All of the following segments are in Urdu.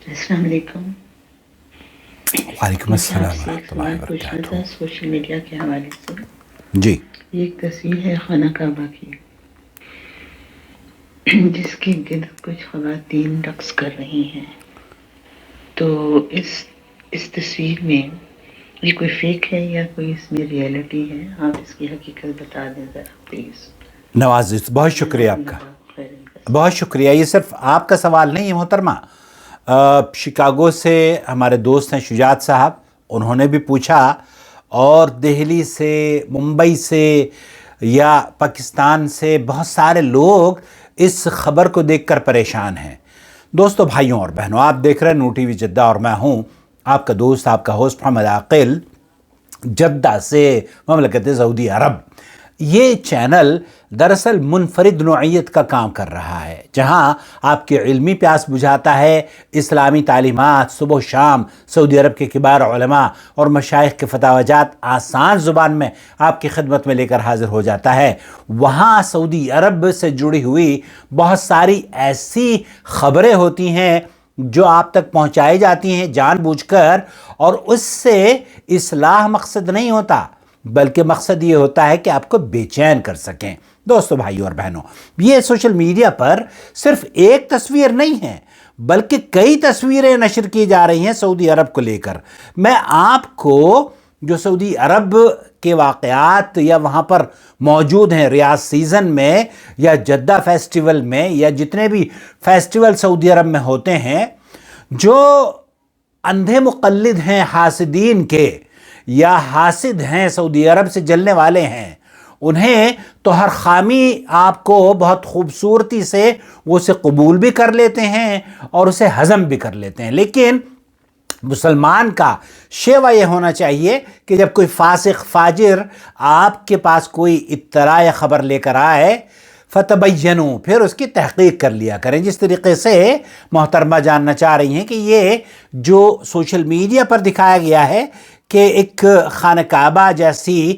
السلام علیکم۔ وعلیکم مجھے السلام آپ سے ایک ورحمۃ اللہ سوال پوچھنا وبرکاتہ۔ تھا سوشل میڈیا کے حوالے سے۔ جی یہ ایک تصویر ہے خانہ کعبہ کی، جس کے گرد کچھ خواتین رقص کر رہی ہیں۔ تو اس تصویر میں یہ کوئی فیک ہے یا کوئی اس میں ریئلٹی ہے؟ آپ اس کی حقیقت بتا دیں ذرا پلیز۔ نوازش، بہت شکریہ آپ کا، خیر بہت شکریہ۔ یہ صرف آپ کا سوال نہیں ہے محترمہ، شکاگو سے ہمارے دوست ہیں شجاعت صاحب، انہوں نے بھی پوچھا، اور دہلی سے، ممبئی سے یا پاکستان سے بہت سارے لوگ اس خبر کو دیکھ کر پریشان ہیں۔ دوستو، بھائیوں اور بہنوں، آپ دیکھ رہے ہیں نو ٹی وی جدہ اور میں ہوں آپ کا دوست، آپ کا ہوسٹ محمد عاقل، جدہ سے مملکت سعودی عرب۔ یہ چینل دراصل منفرد نوعیت کا کام کر رہا ہے، جہاں آپ کی علمی پیاس بجھاتا ہے، اسلامی تعلیمات صبح و شام سعودی عرب کے کبار علماء اور مشائخ کے فتاوی جات آسان زبان میں آپ کی خدمت میں لے کر حاضر ہو جاتا ہے۔ وہاں سعودی عرب سے جڑی ہوئی بہت ساری ایسی خبریں ہوتی ہیں جو آپ تک پہنچائی جاتی ہیں جان بوجھ کر، اور اس سے اصلاح مقصد نہیں ہوتا، بلکہ مقصد یہ ہوتا ہے کہ آپ کو بے چین کر سکیں۔ دوستو، بھائیوں اور بہنوں، یہ سوشل میڈیا پر صرف ایک تصویر نہیں ہے، بلکہ کئی تصویریں نشر کی جا رہی ہیں سعودی عرب کو لے کر۔ میں آپ کو جو سعودی عرب کے واقعات یا وہاں پر موجود ہیں ریاض سیزن میں یا جدہ فیسٹیول میں یا جتنے بھی فیسٹیول سعودی عرب میں ہوتے ہیں، جو اندھے مقلد ہیں حاسدین کے یا حاسد ہیں سعودی عرب سے جلنے والے ہیں، انہیں تو ہر خامی آپ کو بہت خوبصورتی سے وہ اسے قبول بھی کر لیتے ہیں اور اسے ہضم بھی کر لیتے ہیں۔ لیکن مسلمان کا شیوا یہ ہونا چاہیے کہ جب کوئی فاسق فاجر آپ کے پاس کوئی اطلاع یا خبر لے کر آئے، فتبینوا، پھر اس کی تحقیق کر لیا کریں۔ جس طریقے سے محترمہ جاننا چاہ رہی ہیں کہ یہ جو سوشل میڈیا پر دکھایا گیا ہے کہ ایک خانہ کعبہ جیسی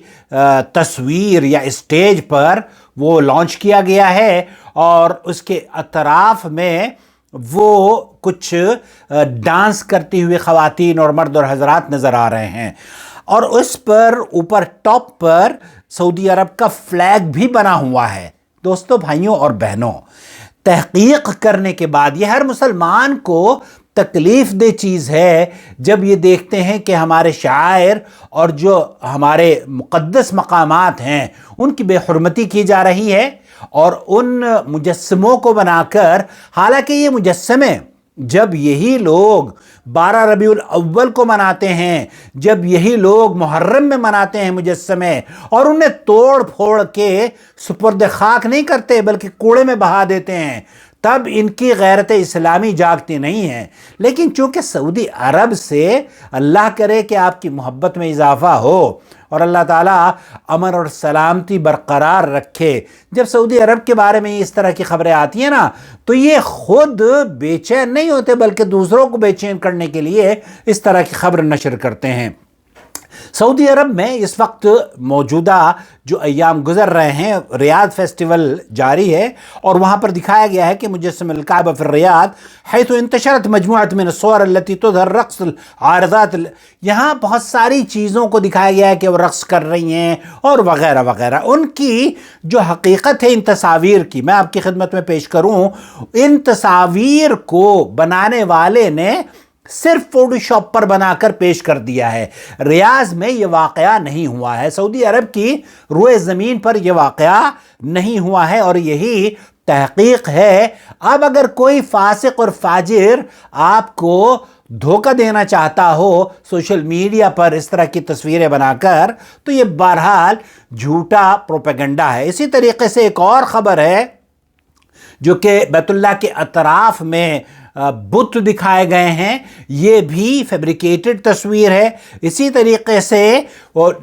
تصویر یا اسٹیج پر وہ لانچ کیا گیا ہے، اور اس کے اطراف میں وہ کچھ ڈانس کرتی ہوئی خواتین اور مرد اور حضرات نظر آ رہے ہیں، اور اس پر اوپر ٹاپ پر سعودی عرب کا فلیگ بھی بنا ہوا ہے۔ دوستو، بھائیوں اور بہنوں، تحقیق کرنے کے بعد یہ ہر مسلمان کو تکلیف دہ چیز ہے جب یہ دیکھتے ہیں کہ ہمارے شاعر اور جو ہمارے مقدس مقامات ہیں ان کی بے حرمتی کی جا رہی ہے، اور ان مجسموں کو بنا کر، حالانکہ یہ مجسمے جب یہی لوگ 12 ربیع الاول کو مناتے ہیں، جب یہی لوگ محرم میں مناتے ہیں مجسمے، اور انہیں توڑ پھوڑ کے سپرد خاک نہیں کرتے بلکہ کوڑے میں بہا دیتے ہیں، تب ان کی غیرت اسلامی جاگتی نہیں ہے۔ لیکن چونکہ سعودی عرب سے اللہ کرے کہ آپ کی محبت میں اضافہ ہو اور اللہ تعالیٰ امن اور سلامتی برقرار رکھے، جب سعودی عرب کے بارے میں اس طرح کی خبریں آتی ہیں نا، تو یہ خود بے چین نہیں ہوتے بلکہ دوسروں کو بے چین کرنے کے لیے اس طرح کی خبر نشر کرتے ہیں۔ سعودی عرب میں اس وقت موجودہ جو ایام گزر رہے ہیں، ریاض فیسٹیول جاری ہے، اور وہاں پر دکھایا گیا ہے کہ مجسم الکعبہ فی الریاض حیث انتشرت مجموعۃ من الصور التي تظہر رقص العارضات، یہاں بہت ساری چیزوں کو دکھایا گیا ہے کہ وہ رقص کر رہی ہیں اور وغیرہ وغیرہ۔ ان کی جو حقیقت ہے ان تصاویر کی میں آپ کی خدمت میں پیش کروں، ان تصاویر کو بنانے والے نے صرف فوٹو شاپ پر بنا کر پیش کر دیا ہے۔ ریاض میں یہ واقعہ نہیں ہوا ہے، سعودی عرب کی روئے زمین پر یہ واقعہ نہیں ہوا ہے، اور یہی تحقیق ہے۔ اب اگر کوئی فاسق اور فاجر آپ کو دھوکہ دینا چاہتا ہو سوشل میڈیا پر اس طرح کی تصویریں بنا کر، تو یہ بہرحال جھوٹا پروپیگنڈا ہے۔ اسی طریقے سے ایک اور خبر ہے جو کہ بیت اللہ کے اطراف میں بت دکھائے گئے ہیں، یہ بھی فیبریکیٹڈ تصویر ہے۔ اسی طریقے سے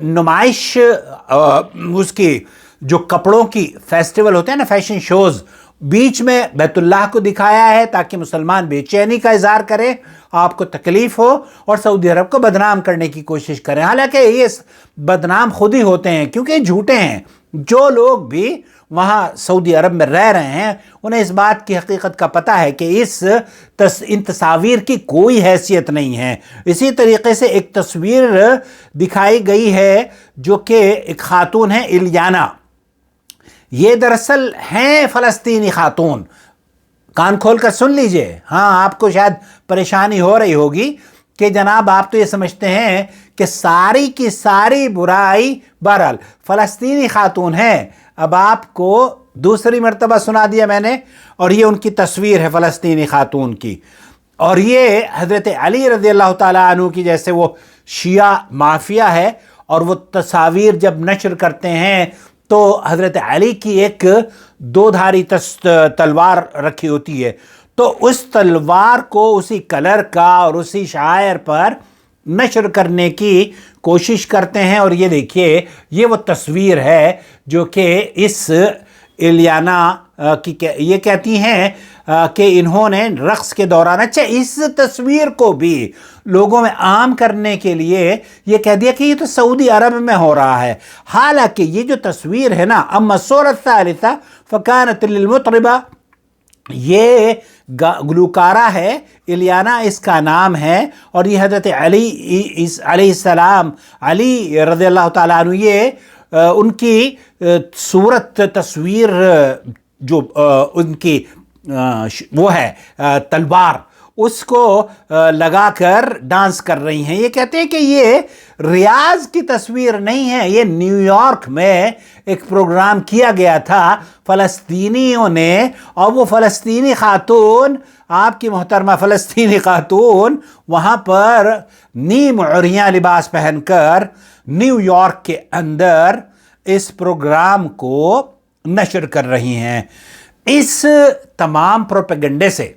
نمائش اس کی جو کپڑوں کی فیسٹیول ہوتے ہیں نا، فیشن شوز، بیچ میں بیت اللہ کو دکھایا ہے تاکہ مسلمان بے چینی کا اظہار کرے، آپ کو تکلیف ہو اور سعودی عرب کو بدنام کرنے کی کوشش کریں۔ حالانکہ یہ بدنام خود ہی ہوتے ہیں کیونکہ جھوٹے ہیں۔ جو لوگ بھی وہاں سعودی عرب میں رہ رہے ہیں انہیں اس بات کی حقیقت کا پتہ ہے کہ ان تصاویر کی کوئی حیثیت نہیں ہے۔ اسی طریقے سے ایک تصویر دکھائی گئی ہے جو کہ ایک خاتون ہے الیانا، یہ دراصل ہیں فلسطینی خاتون، کان کھول کر سن لیجئے۔ ہاں آپ کو شاید پریشانی ہو رہی ہوگی کہ جناب آپ تو یہ سمجھتے ہیں کہ ساری کی ساری برائی بہرحال فلسطینی خاتون ہے۔ اب آپ کو دوسری مرتبہ سنا دیا میں نے، اور یہ ان کی تصویر ہے فلسطینی خاتون کی، اور یہ حضرت علی رضی اللہ تعالیٰ عنہ کی جیسے وہ شیعہ مافیا ہے اور وہ تصاویر جب نشر کرتے ہیں تو حضرت علی کی ایک دو دھاری تلوار رکھی ہوتی ہے، تو اس تلوار کو اسی کلر کا اور اسی شاعر پر نشر کرنے کی کوشش کرتے ہیں۔ اور یہ دیکھیے یہ وہ تصویر ہے جو کہ اس الیانا کی یہ کہتی ہیں کہ انہوں نے رقص کے دوران، اچھا اس تصویر کو بھی لوگوں میں عام کرنے کے لیے یہ کہہ دیا کہ یہ تو سعودی عرب میں ہو رہا ہے، حالانکہ یہ جو تصویر ہے نا، اما الصورة الثالثة فكانت للمطربة، یہ گلوکارہ ہے الیانا اس کا نام ہے، اور یہ حضرت علی علیہ السلام، علی رضی اللہ تعالیٰ عنہ، یہ ان کی صورت تصویر جو ان کی وہ ہے تلوار، اس کو لگا کر ڈانس کر رہی ہیں۔ یہ کہتے ہیں کہ یہ ریاض کی تصویر نہیں ہے، یہ نیو یارک میں ایک پروگرام کیا گیا تھا فلسطینیوں نے، اور وہ فلسطینی خاتون، آپ کی محترمہ فلسطینی خاتون وہاں پر نیم عریاں لباس پہن کر نیو یارک کے اندر اس پروگرام کو نشر کر رہی ہیں۔ اس تمام پروپیگنڈے سے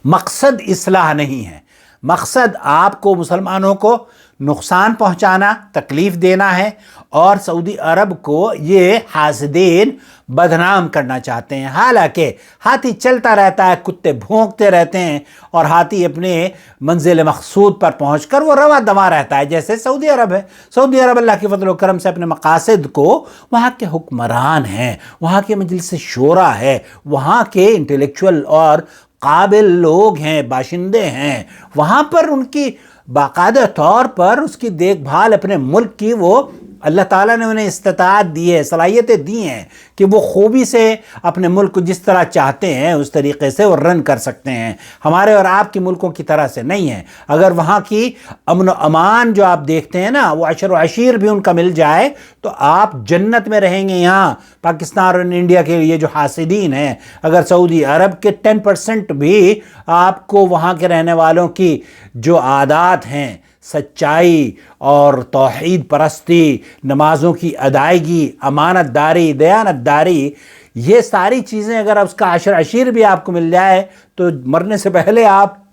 مقصد اصلاح نہیں ہے، مقصد آپ کو مسلمانوں کو نقصان پہنچانا، تکلیف دینا ہے، اور سعودی عرب کو یہ حاسدین بدنام کرنا چاہتے ہیں۔ حالانکہ ہاتھی چلتا رہتا ہے، کتے بھونکتے رہتے ہیں، اور ہاتھی اپنے منزل مقصود پر پہنچ کر وہ رواں دواں رہتا ہے، جیسے سعودی عرب ہے۔ سعودی عرب اللہ کے فضل و کرم سے اپنے مقاصد کو، وہاں کے حکمران ہیں، وہاں کے مجلس شورا ہے، وہاں کے انٹلیکچوئل اور قابل لوگ ہیں، باشندے ہیں، وہاں پر ان کی باقاعدہ طور پر اس کی دیکھ بھال اپنے ملک کی، وہ اللہ تعالیٰ نے انہیں استطاعت دی ہے، صلاحیتیں دی ہیں کہ وہ خوبی سے اپنے ملک کو جس طرح چاہتے ہیں اس طریقے سے وہ رن کر سکتے ہیں۔ ہمارے اور آپ کے ملکوں کی طرح سے نہیں ہے۔ اگر وہاں کی امن و امان جو آپ دیکھتے ہیں نا، وہ عشر و عشیر بھی ان کا مل جائے تو آپ جنت میں رہیں گے۔ یہاں پاکستان اور انڈیا کے یہ جو حاسدین ہیں، اگر سعودی عرب کے 10% بھی آپ کو وہاں کے رہنے والوں کی جو عادات ہیں، سچائی اور توحید پرستی، نمازوں کی ادائیگی، امانت داری، دیانت داری، یہ ساری چیزیں اگر اس کا عشر عشیر بھی آپ کو مل جائے تو مرنے سے پہلے آپ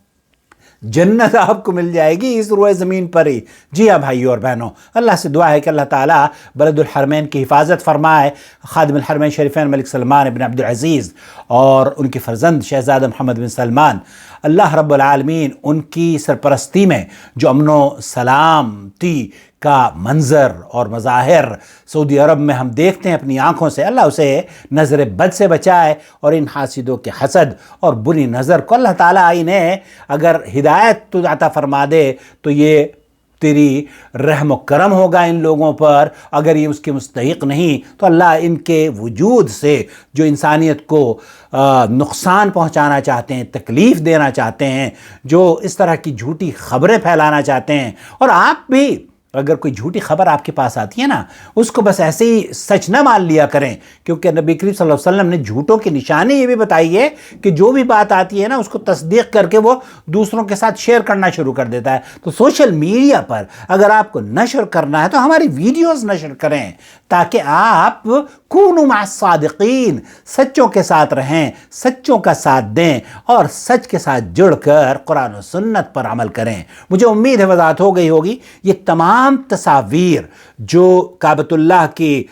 جنت آپ کو مل جائے گی اس روئے زمین پر ہی۔ جی ہاں بھائیو اور بہنوں، اللہ سے دعا ہے کہ اللہ تعالیٰ بلد الحرمین کی حفاظت فرمائے، خادم الحرمین شریفین ملک سلمان بن عبد العزیز اور ان کے فرزند شہزادہ محمد بن سلمان، اللہ رب العالمین ان کی سرپرستی میں جو امن و سلامتی کا منظر اور مظاہر سعودی عرب میں ہم دیکھتے ہیں اپنی آنکھوں سے، اللہ اسے نظر بد سے بچائے، اور ان حاسدوں کے حسد اور بری نظر کو اللہ تعالیٰ انہیں اگر ہدایت تو عطا فرما دے تو یہ تیری رحم و کرم ہوگا ان لوگوں پر، اگر یہ اس کے مستحق نہیں تو اللہ ان کے وجود سے جو انسانیت کو نقصان پہنچانا چاہتے ہیں، تکلیف دینا چاہتے ہیں، جو اس طرح کی جھوٹی خبریں پھیلانا چاہتے ہیں، اور آپ بھی اگر کوئی جھوٹی خبر آپ کے پاس آتی ہے نا، اس کو بس ایسے ہی سچ نہ مان لیا کریں، کیونکہ نبی کریم صلی اللہ علیہ وسلم نے جھوٹوں کی نشانی یہ بھی بتائی ہے کہ جو بھی بات آتی ہے نا اس کو تصدیق کر کے وہ دوسروں کے ساتھ شیئر کرنا شروع کر دیتا ہے۔ تو سوشل میڈیا پر اگر آپ کو نشر کرنا ہے تو ہماری ویڈیوز نشر کریں تاکہ آپ کونوا مع الصادقین، سچوں کے ساتھ رہیں، سچوں کا ساتھ دیں اور سچ کے ساتھ جڑ کر قرآن و سنت پر عمل کریں۔ مجھے امید ہے وضاحت ہو گئی ہوگی۔ یہ تمام تصاویر جو کعبۃ اللہ کی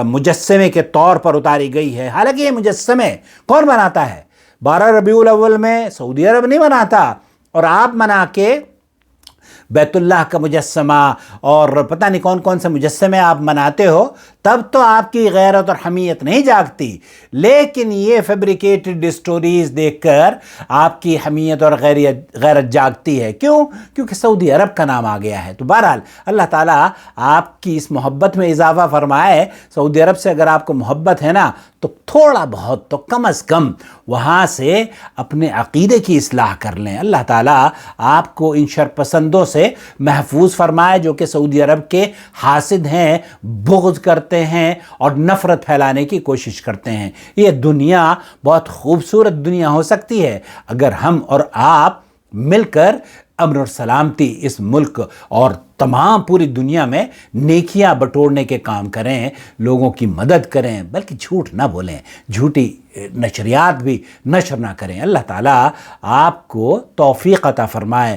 مجسمے کے طور پر اتاری گئی ہے، حالانکہ یہ مجسمے کون بناتا ہے؟ 12 ربیع الاول میں سعودی عرب نہیں بناتا، اور آپ بنا کے بیت اللہ کا مجسمہ اور پتہ نہیں کون کون سے مجسمے آپ مناتے ہو، تب تو آپ کی غیرت اور حمیت نہیں جاگتی، لیکن یہ فیبریکیٹڈ سٹوریز دیکھ کر آپ کی حمیت اور غیرت جاگتی ہے۔ کیوں؟ کیونکہ سعودی عرب کا نام آ گیا ہے۔ تو بہرحال اللہ تعالیٰ آپ کی اس محبت میں اضافہ فرمائے۔ سعودی عرب سے اگر آپ کو محبت ہے نا تو تھوڑا بہت تو کم از کم وہاں سے اپنے عقیدے کی اصلاح کر لیں۔ اللہ تعالیٰ آپ کو ان شرپسندوں سے محفوظ فرمائے جو کہ سعودی عرب کے حاسد ہیں، بغض کرتے ہیں اور نفرت پھیلانے کی کوشش کرتے ہیں۔ یہ دنیا بہت خوبصورت دنیا ہو سکتی ہے اگر ہم اور آپ مل کر امن اور سلامتی اس ملک اور تمام پوری دنیا میں نیکیاں بٹورنے کے کام کریں، لوگوں کی مدد کریں، بلکہ جھوٹ نہ بولیں، جھوٹی نشریات بھی نشر نہ کریں۔ اللہ تعالیٰ آپ کو توفیق عطا فرمائے۔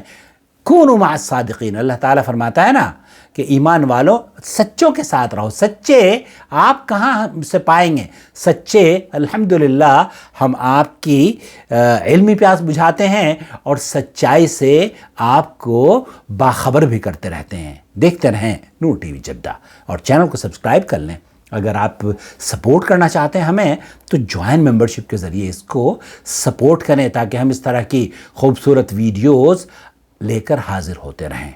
کونوا مع الصادقین، اللہ تعالیٰ فرماتا ہے نا کہ ایمان والو سچوں کے ساتھ رہو۔ سچے آپ کہاں سے پائیں گے؟ سچے الحمدللہ ہم آپ کی علمی پیاس بجھاتے ہیں اور سچائی سے آپ کو باخبر بھی کرتے رہتے ہیں۔ دیکھتے رہیں نور ٹی وی جدہ اور چینل کو سبسکرائب کر لیں۔ اگر آپ سپورٹ کرنا چاہتے ہیں ہمیں تو جوائن ممبرشپ کے ذریعے اس کو سپورٹ کریں تاکہ ہم اس طرح کی خوبصورت ویڈیوز لے کر حاضر ہوتے رہیں۔